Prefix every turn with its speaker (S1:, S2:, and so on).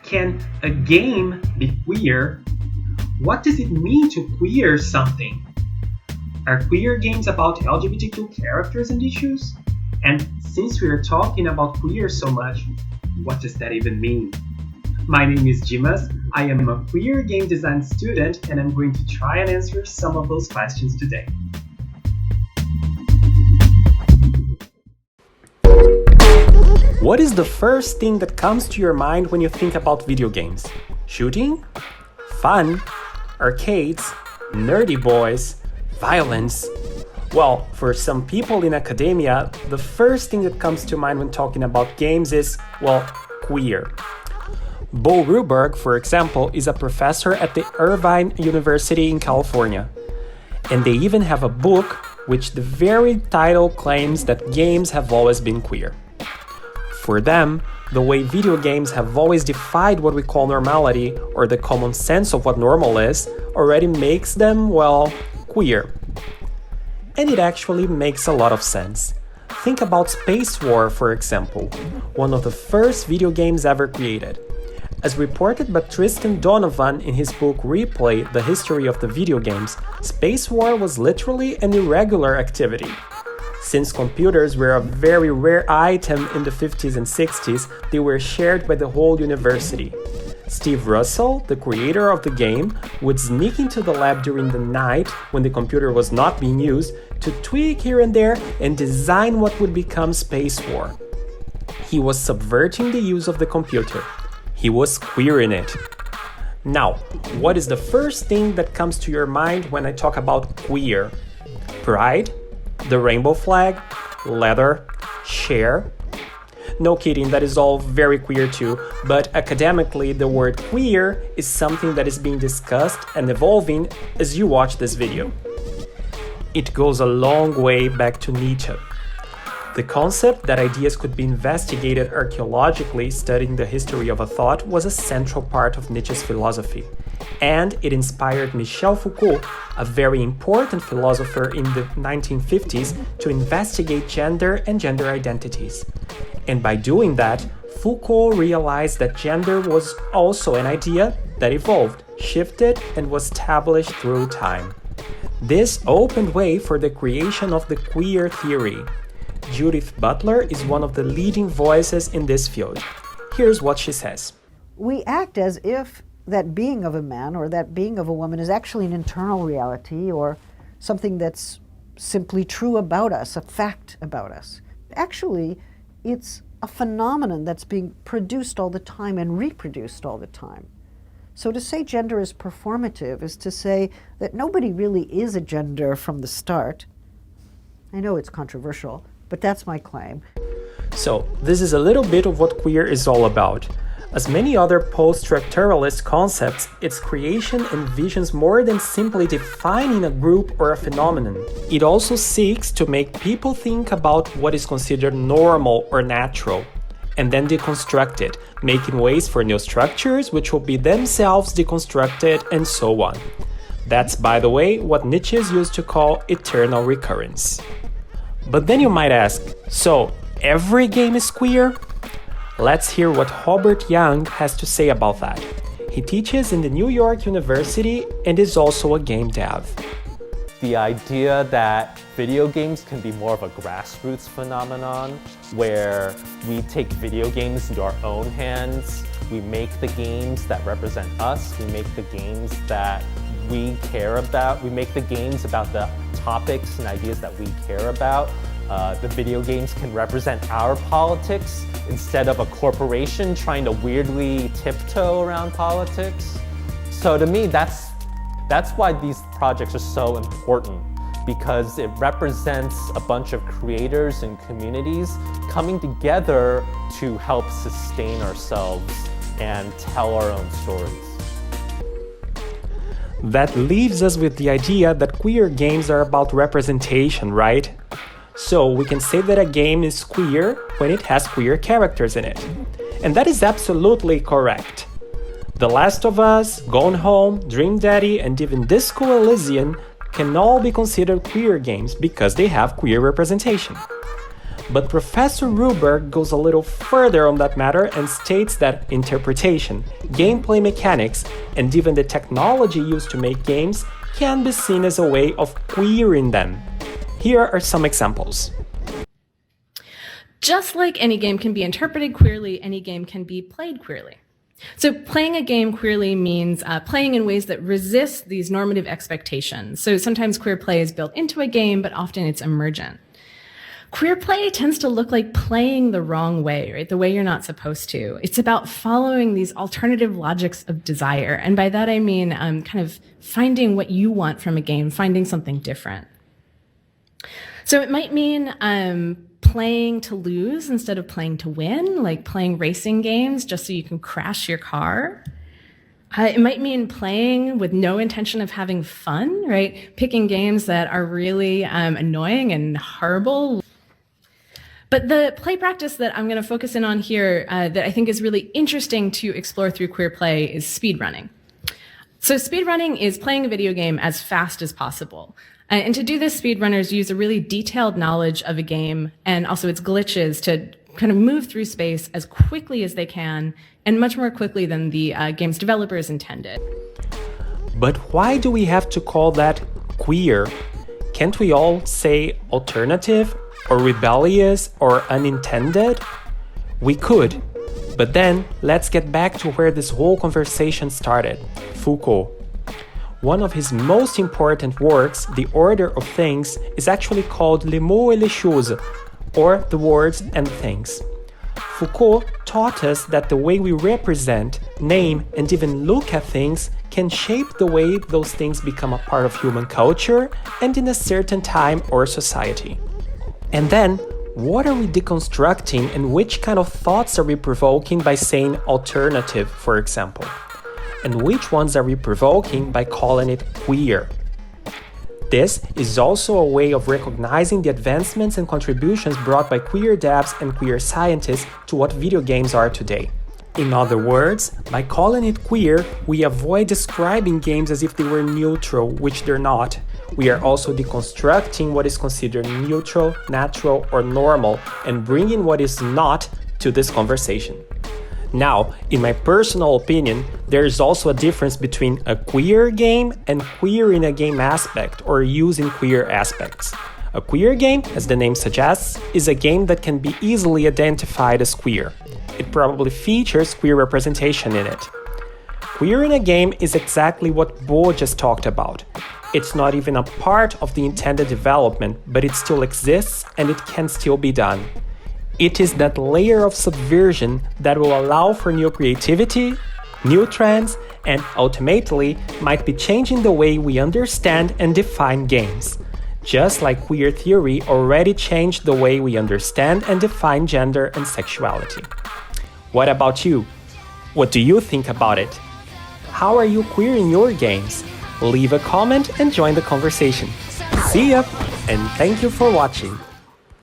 S1: Can a game be queer? What does it mean to queer something? Are queer games about LGBTQ characters and issues? And since we are talking about queer so much, what does that even mean? My name is Dimas, I am a queer game design student, and I'm going to try and answer some of those questions today. What is the first thing that comes to your mind when you think about video games? Shooting? Fun? Arcades? Nerdy boys? Violence? Well, for some people in academia, the first thing that comes to mind when talking about games is, well, queer. Bo Ruberg, for example, is a professor at the Irvine University in California. And they even have a book which the very title claims that games have always been queer. For them, the way video games have always defied what we call normality, or the common sense of what normal is, already makes them, well, queer. And it actually makes a lot of sense. Think about Space War, for example, one of the first video games ever created. As reported by Tristan Donovan in his book Replay, The History of the Video Games, Space War was literally an irregular activity. Since computers were a very rare item in the 50s and 60s, they were shared by the whole university. Steve Russell, the creator of the game, would sneak into the lab during the night when the computer was not being used to tweak here and there and design what would become Space War. He was subverting the use of the computer. He was queering it. Now, what is the first thing that comes to your mind when I talk about queer? Pride? The rainbow flag? Leather? Share? No kidding, that is all very queer too, but academically the word queer is something that is being discussed and evolving as you watch this video. It goes a long way back to Nietzsche. The concept that ideas could be investigated archaeologically studying the history of a thought was a central part of Nietzsche's philosophy, and it inspired Michel Foucault, a very important philosopher in the 1950s, to investigate gender and gender identities. And by doing that, Foucault realized that gender was also an idea that evolved, shifted, and was established through time. This opened way for the creation of the queer theory. Judith Butler is one of the leading voices in this field. Here's what she says.
S2: We act as if that being of a man or that being of a woman is actually an internal reality or something that's simply true about us, a fact about us. Actually, it's a phenomenon that's being produced all the time and reproduced all the time. So to say gender is performative is to say that nobody really is a gender from the start. I know it's controversial, but that's my claim.
S1: So, this is a little bit of what queer is all about. As many other post-structuralist concepts, its creation envisions more than simply defining a group or a phenomenon. It also seeks to make people think about what is considered normal or natural, and then deconstruct it, making ways for new structures which will be themselves deconstructed, and so on. That's, by the way, what Nietzsche used to call eternal recurrence. But then you might ask, so every game is queer? Let's hear what Robert Young has to say about that. He teaches in the New York University and is also a game dev.
S3: The idea that video games can be more of a grassroots phenomenon where we take video games into our own hands, we make the games that represent us, we make the games that we care about, we make the games about the topics and ideas that we care about. The video games can represent our politics instead of a corporation trying to weirdly tiptoe around politics. So to me, that's why these projects are so important, because it represents a bunch of creators and communities coming together to help sustain ourselves and tell our own stories.
S1: That leaves us with the idea that queer games are about representation, right? So we can say that a game is queer when it has queer characters in it. And that is absolutely correct. The Last of Us, Gone Home, Dream Daddy, and even Disco Elysium can all be considered queer games because they have queer representation. But Professor Ruberg goes a little further on that matter and states that interpretation, gameplay mechanics, and even the technology used to make games can be seen as a way of queering them. Here are some examples.
S4: Just like any game can be interpreted queerly, any game can be played queerly. So playing a game queerly means playing in ways that resist these normative expectations. So sometimes queer play is built into a game, but often it's emergent. Queer play tends to look like playing the wrong way, right? The way you're not supposed to. It's about following these alternative logics of desire. And by that I mean kind of finding what you want from a game, finding something different. So it might mean playing to lose instead of playing to win, like playing racing games just so you can crash your car. It might mean playing with no intention of having fun, right? Picking games that are really annoying and horrible. But the play practice that I'm going to focus in on here that I think is really interesting to explore through queer play is speedrunning. So speedrunning is playing a video game as fast as possible. And to do this, speedrunners use a really detailed knowledge of a game and also its glitches to kind of move through space as quickly as they can and much more quickly than the game's developers intended.
S1: But why do we have to call that queer? Can't we all say alternative or rebellious or unintended? We could, but then let's get back to where this whole conversation started, Foucault. One of his most important works, The Order of Things, is actually called Les mots et les choses, or the words and things. Foucault taught us that the way we represent, name, and even look at things can shape the way those things become a part of human culture and in a certain time or society. And then, what are we deconstructing and which kind of thoughts are we provoking by saying alternative, for example? And which ones are we provoking by calling it queer? This is also a way of recognizing the advancements and contributions brought by queer devs and queer scientists to what video games are today. In other words, by calling it queer, we avoid describing games as if they were neutral, which they're not. We are also deconstructing what is considered neutral, natural, or normal, and bringing what is not to this conversation. Now, in my personal opinion, there is also a difference between a queer game and queer in a game aspect or using queer aspects. A queer game, as the name suggests, is a game that can be easily identified as queer. It probably features queer representation in it. Queer in a game is exactly what Bo just talked about. It's not even a part of the intended development, but it still exists and it can still be done. It is that layer of subversion that will allow for new creativity, new trends, and ultimately might be changing the way we understand and define games. Just like queer theory already changed the way we understand and define gender and sexuality. What about you? What do you think about it? How are you queer in your games? Leave a comment and join the conversation. See ya, and thank you for watching.